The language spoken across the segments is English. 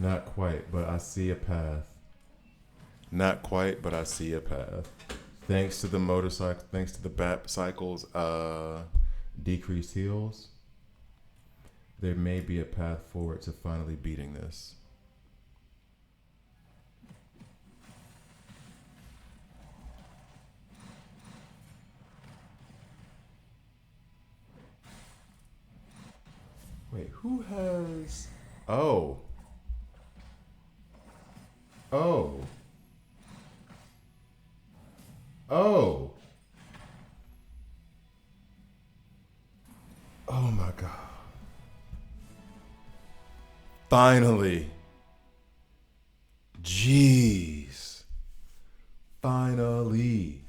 Not quite, but I see a path. Not quite, but I see a path. Thanks to the motorcycle, thanks to the Batcycle's decreased heals, there may be a path forward to finally beating this. Wait, who has... Oh. Oh. Oh. Oh my God. Finally. Jeez. Finally.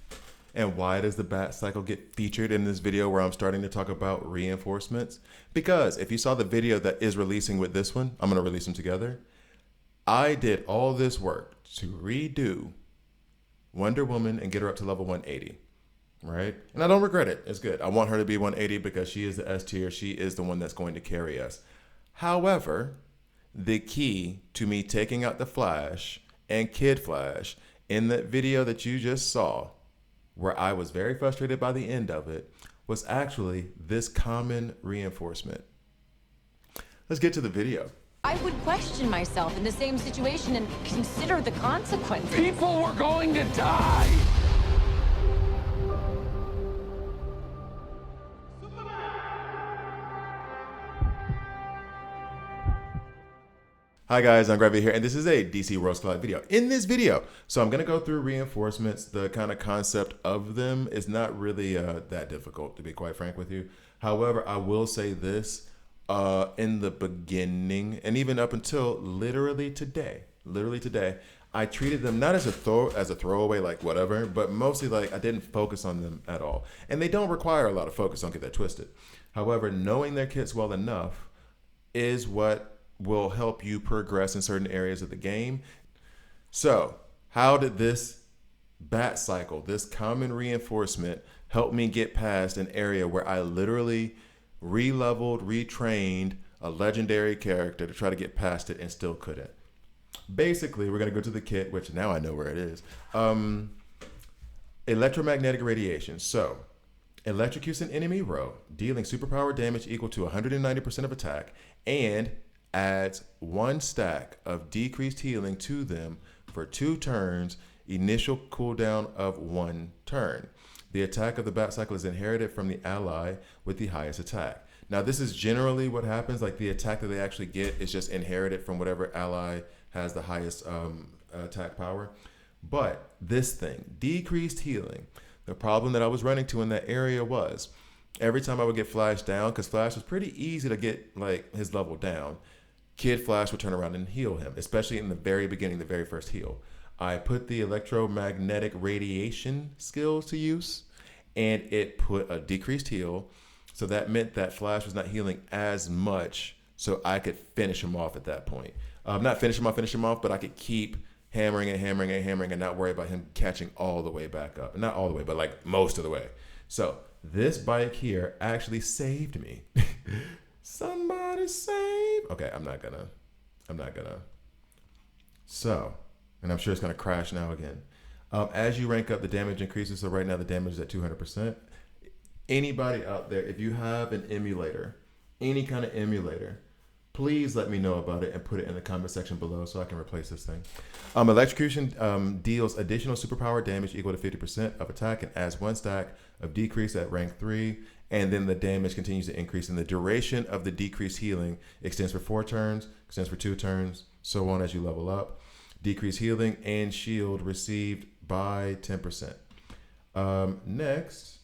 And why does the Batcycle get featured in this video where I'm starting to talk about reinforcements? Because if you saw the video that is releasing with this one, I'm going to release them together. I did all this work to redo Wonder Woman and get her up to level 180, right? And I don't regret it. It's good. I want her to be 180 because she is the S tier. She is the one that's going to carry us. However, the key to me taking out the Flash and Kid Flash in that video that you just saw, where I was very frustrated by the end of it, was actually this common reinforcement. Let's get to the video. I would question myself in the same situation and consider the consequences. People were going to die! Hi guys, I'm Gravity here, and this is a DC Roast Collide video. In this video, so I'm gonna go through reinforcements. The kind of concept of them is not really that difficult, to be quite frank with you. However, I will say this, in the beginning, and even up until literally today, I treated them not as a throwaway, like whatever, but mostly like I didn't focus on them at all. And they don't require a lot of focus, don't get that twisted. However, knowing their kits well enough is what will help you progress in certain areas of the game. So how did this Batcycle, this common reinforcement, help me get past an area where I literally re-leveled, retrained a legendary character to try to get past it and still couldn't? Basically, we're going to go to the kit, which now I know where it is. Electromagnetic radiation. So electrocutes an enemy row, dealing superpower damage equal to 190% of attack, and adds 1 stack of decreased healing to them for 2 turns, initial cooldown of 1 turn. The attack of the Batcycle is inherited from the ally with the highest attack. Now, this is generally what happens. Like, the attack that they actually get is just inherited from whatever ally has the highest attack power. But this thing, decreased healing, the problem that I was running to in that area was every time I would get Flash down, because Flash was pretty easy to get like his level down, Kid Flash would turn around and heal him, especially in the very beginning, the very first heal. I put the electromagnetic radiation skills to use, and it put a decreased heal. So that meant that Flash was not healing as much, so I could finish him off at that point. Not finish him off, but I could keep hammering and not worry about him catching all the way back up. Not all the way, but like most of the way. So this bike here actually saved me. Somebody save. Okay, I'm not gonna. So, and I'm sure it's gonna crash now again. As you rank up, the damage increases. So right now the damage is at 200%. Anybody out there, if you have an emulator, any kind of emulator, please let me know about it and put it in the comment section below so I can replace this thing. Electrocution deals additional superpower damage equal to 50% of attack and adds 1 stack of decrease at rank 3. And then the damage continues to increase, and the duration of the decreased healing extends for 4 turns, extends for 2 turns, so on as you level up. Decreased healing and shield received by 10%. Next,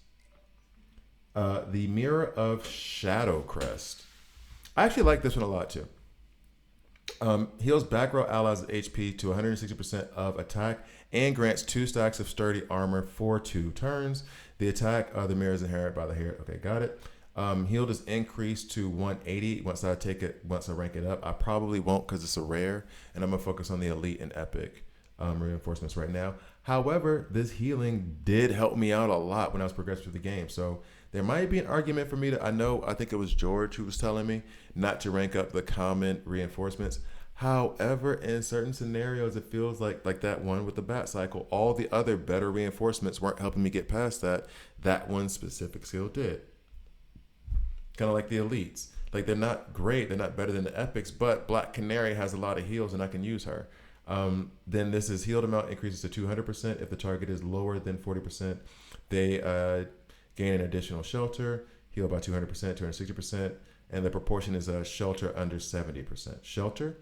the Mirror of Shadowcrest. I actually like this one a lot too. Heals back row allies' HP to 160% of attack and grants 2 stacks of sturdy armor for 2 turns. The attack of the mirror is inherited by the hair. Okay, got it. Healed is increased to 180 once I rank it up. I probably won't because it's a rare, and I'm gonna focus on the elite and epic reinforcements right now. However, this healing did help me out a lot when I was progressing through the game. So there might be an argument for me to, I think it was George who was telling me not to rank up the common reinforcements. However, in certain scenarios, it feels like that one with the Batcycle, all the other better reinforcements weren't helping me get past that. That one specific skill did. Kind of like the elites. Like they're not great, they're not better than the epics, but Black Canary has a lot of heals and I can use her. Then this is healed amount increases to 200% if the target is lower than 40%. They gain an additional shelter, heal by 200%, 260%, and the proportion is a shelter under 70%. Shelter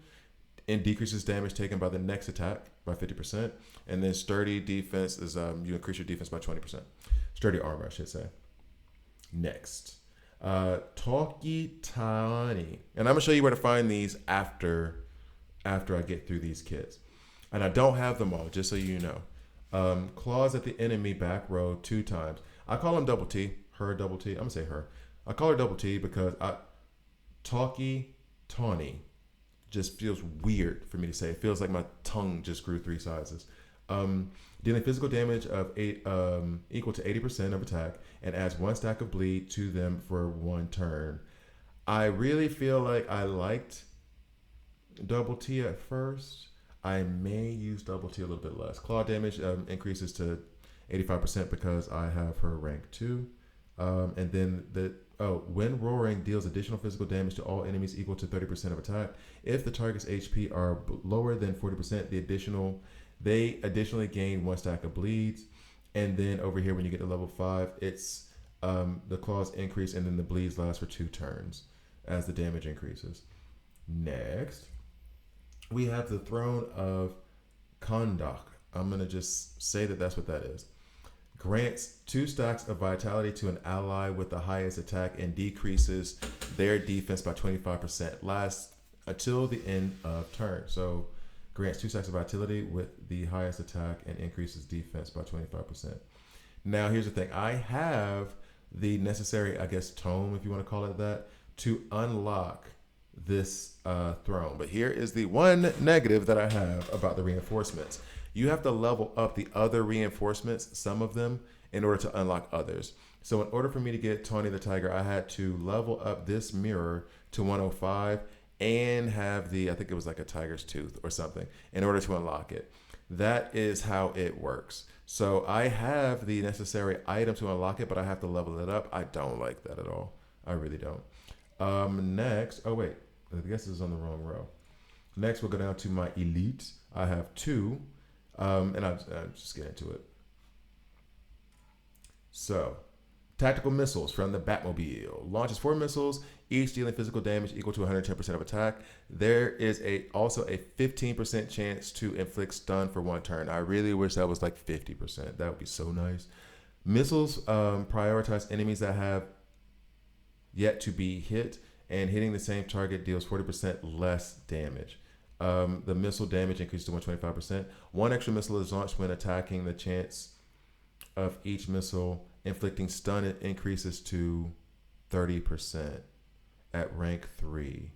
and decreases damage taken by the next attack by 50%, and then sturdy defense is you increase your defense by 20%. Sturdy armor, I should say. Next. Tawky Tawny. And I'm gonna show you where to find these after I get through these kits. And I don't have them all, just so you know. Claws at the enemy back row 2 times. I call him double T, her double T. I'm gonna say her. I call her double T because Tawky Tawny just feels weird for me to say. It feels like my tongue just grew 3 sizes. Dealing physical damage of equal to 80% of attack and adds 1 stack of bleed to them for 1 turn. I really feel like I liked double T at first. I may use double T a little bit less. Claw damage increases to 85% because I have her rank 2. And then when roaring deals additional physical damage to all enemies equal to 30% of attack. If the target's HP are lower than 40%, they additionally gain 1 stack of bleeds. And then over here, when you get to level 5, it's the claws increase and then the bleeds last for 2 turns as the damage increases. Next, we have the Throne of Kondak. I'm going to just say that that's what that is. Grants 2 stacks of vitality to an ally with the highest attack and decreases their defense by 25%. Lasts until the end of turn. So grants 2 stacks of vitality with the highest attack and increases defense by 25%. Now here's the thing. I have the necessary, I guess, tome, if you want to call it that, to unlock this throne. But here is the one negative that I have about the reinforcements. You have to level up the other reinforcements, some of them, in order to unlock others. So in order for me to get Tawny the Tiger, I had to level up this mirror to 105 and have I think it was like a tiger's tooth or something, in order to unlock it. That is how it works. So I have the necessary item to unlock it, but I have to level it up. I don't like that at all. I really don't. Next, oh wait, I guess this is on the wrong row. Next, we'll go down to my elites. I have 2. And I'll just get into it. So, tactical missiles from the Batmobile. Launches 4 missiles, each dealing physical damage equal to 110% of attack. There is also a 15% chance to inflict stun for 1 turn. I really wish that was like 50%. That would be so nice. Missiles prioritize enemies that have yet to be hit, and hitting the same target deals 40% less damage. The missile damage increases to 125%. 1 extra missile is launched when attacking. The chance of each missile inflicting stun increases to 30% at rank 3.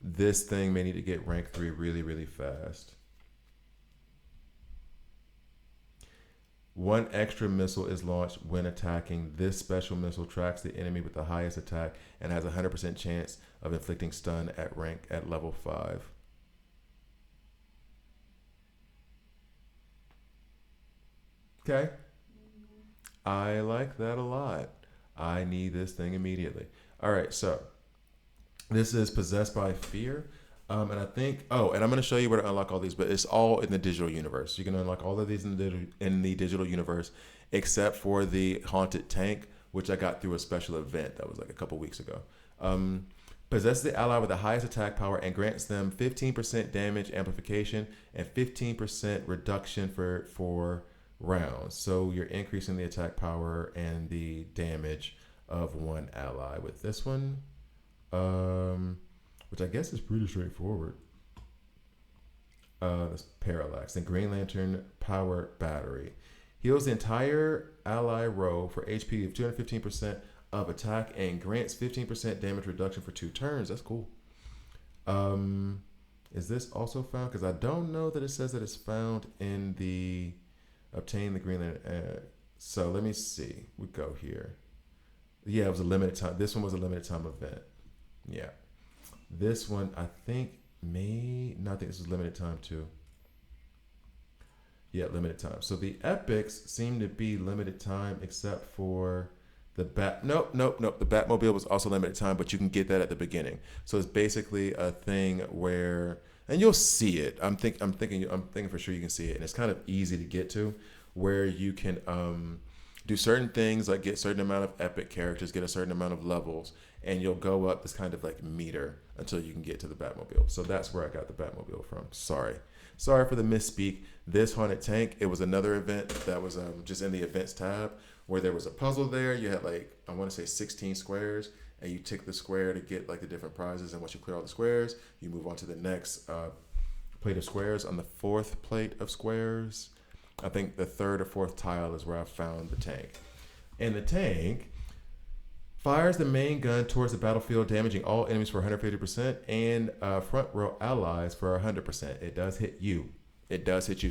This thing may need to get rank 3 really, really fast. 1 extra missile is launched when attacking. This special missile tracks the enemy with the highest attack and has a 100% chance of inflicting stun at level 5. Okay. I like that a lot. I need this thing immediately. All right, so this is Possessed by Fear. And I think, and I'm going to show you where to unlock all these, but it's all in the digital universe. You can unlock all of these in the digital universe, except for the Haunted Tank, which I got through a special event that was like a couple weeks ago. Possesses the ally with the highest attack power and grants them 15% damage amplification and 15% reduction for rounds. So you're increasing the attack power and the damage of 1 ally with this one. Which I guess is pretty straightforward. That's Parallax. And Green Lantern Power Battery. Heals the entire ally row for HP of 215% of attack and grants 15% damage reduction for 2 turns. That's cool. Is this also found? Because I don't know that it says that it's found in the Obtain the Green Lantern. So let me see. We go here. Yeah, it was a limited time. This one was a limited time event. Yeah. This one, I think, no, I think this is limited time too. Yeah, limited time. So the epics seem to be limited time except for nope. The Batmobile was also limited time, but you can get that at the beginning. So it's basically a thing where, and you'll see it. I'm thinking for sure you can see it, and it's kind of easy to get to, where you can do certain things like get a certain amount of epic characters, get a certain amount of levels, and you'll go up this kind of like meter until you can get to the Batmobile. So that's where I got the Batmobile from. Sorry for the misspeak. This haunted tank, it was another event that was just in the events tab where there was a puzzle there. You had like, I want to say 16 squares, and you tick the square to get like the different prizes. And once you clear all the squares, you move on to the next plate of squares. On the fourth plate of squares, I think the third or fourth tile is where I found the tank. And the tank fires the main gun towards the battlefield, damaging all enemies for 150% and front row allies for 100%. It does hit you.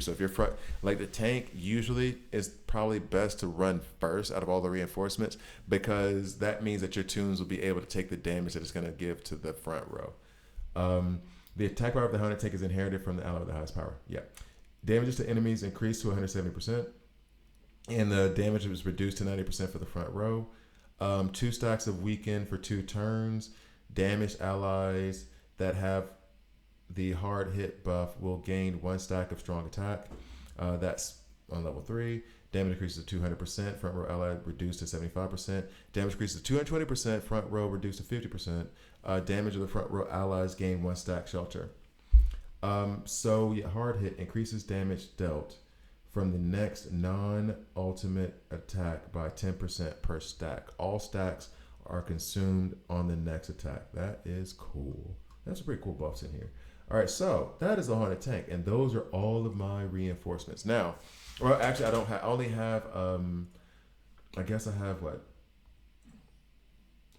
So if you're front, like the tank usually is probably best to run first out of all the reinforcements, because that means that your tunes will be able to take the damage that it's going to give to the front row. The attack power of the haunted tank is inherited from the ally with the highest power. Yeah. Damages to enemies increase to 170%, and the damage is reduced to 90% for the front row. 2 stacks of weaken for 2 turns. Damaged allies that have the hard hit buff will gain 1 stack of strong attack. That's on level 3. Damage increases to 200%. Front row ally reduced to 75%. Damage increases to 220%. Front row reduced to 50%. Damage of the front row allies gain 1 stack shelter. So yeah, hard hit increases damage dealt from the next non-ultimate attack by 10% per stack. All stacks are consumed on the next attack. That is cool. That's some pretty cool buffs in here. All right, so that is the haunted tank, and those are all of my reinforcements. Now, well, actually, I don't have. I only have. I guess I have what?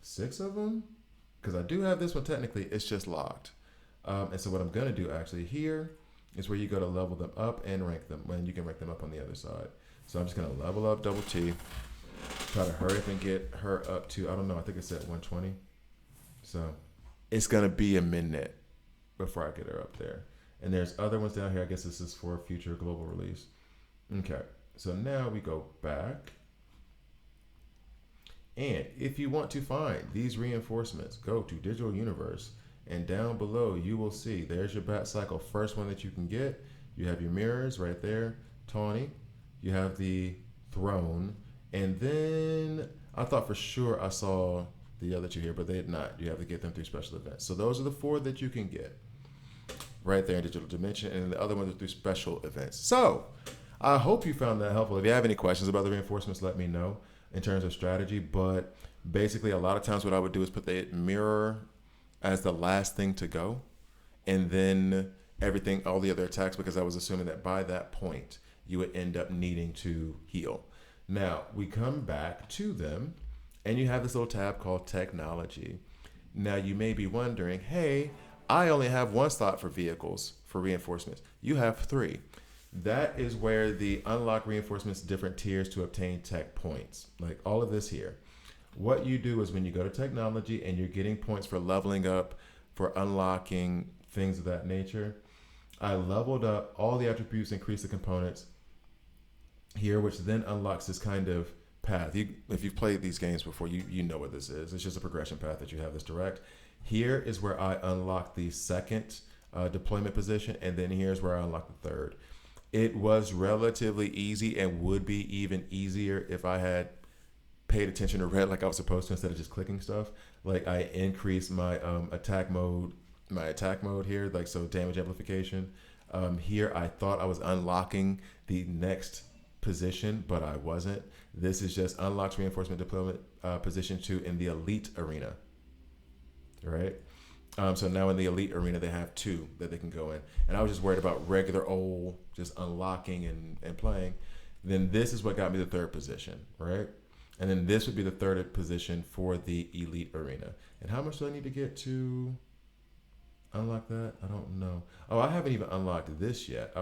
6 of them, because I do have this one. Technically, it's just locked. And so what I'm gonna do actually here is where you go to level them up and rank them. When you can rank them up on the other side. So I'm just gonna level up Double T. Try to hurry up and get her up to, I don't know, I think it's at 120. So it's gonna be a minute before I get her up there. And there's other ones down here. I guess this is for future global release. Okay, so now we go back. And if you want to find these reinforcements, go to Digital Universe, and down below you will see there's your Batcycle, first one that you can get. You have your mirrors right there, Tawny. You have the throne, and then I thought for sure I saw the other 2 here, but they did not. You have to get them through special events. So those are the 4 that you can get right there in Digital Dimension, and the other ones are through special events. So I hope you found that helpful. If you have any questions about the reinforcements, let me know in terms of strategy. But basically, a lot of times what I would do is put the mirror as the last thing to go, and then everything, all the other attacks, because I was assuming that by that point you would end up needing to heal. Now we come back to them, and you have this little tab called Technology. Now you may be wondering, hey, I only have 1 slot for vehicles for reinforcements. You have 3. That is where the unlock reinforcements, different tiers to obtain tech points, like all of this here. What you do is when you go to Technology and you're getting points for leveling up, for unlocking things of that nature, I leveled up all the attributes, increase the components here, which then unlocks this kind of path. If you've played these games before, you know what this is. It's just a progression path that you have this direct. Here is where I unlock the second deployment position, and then here's where I unlock the third. It was relatively easy, and would be even easier if I had paid attention to red like I was supposed to, instead of just clicking stuff. Like I increased my attack mode here, like so damage amplification. Here I thought I was unlocking the next position, but I wasn't. This is just unlocks reinforcement deployment position 2 in the elite arena. Right? So now in the elite arena they have 2 that they can go in. And I was just worried about regular old just unlocking and playing. Then this is what got me the 3rd position, right? And then this would be the 3rd position for the elite arena. And how much do I need to get to unlock that? I don't know. Oh, I haven't even unlocked this yet.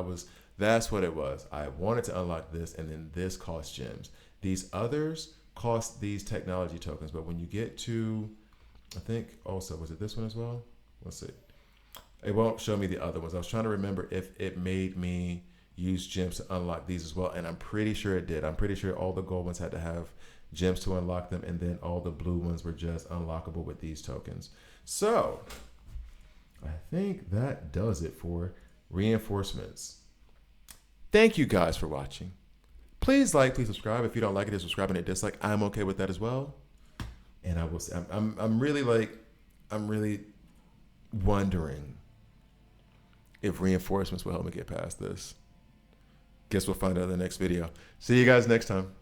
That's what it was. I wanted to unlock this, and then this costs gems. These others cost these technology tokens, but when you get to, I think also, was it this one as well? Let's see. It won't show me the other ones. I was trying to remember if it made me use gems to unlock these as well, and I'm pretty sure it did. I'm pretty sure all the gold ones had to have gems to unlock them, and then all the blue ones were just unlockable with these tokens. So I think that does it for reinforcements. Thank you guys for watching. Please like, please subscribe. If you don't like it, subscribe and a dislike. I'm okay with that as well. And I will say, I'm really wondering if reinforcements will help me get past this. Guess we'll find out in the next video. See you guys next time.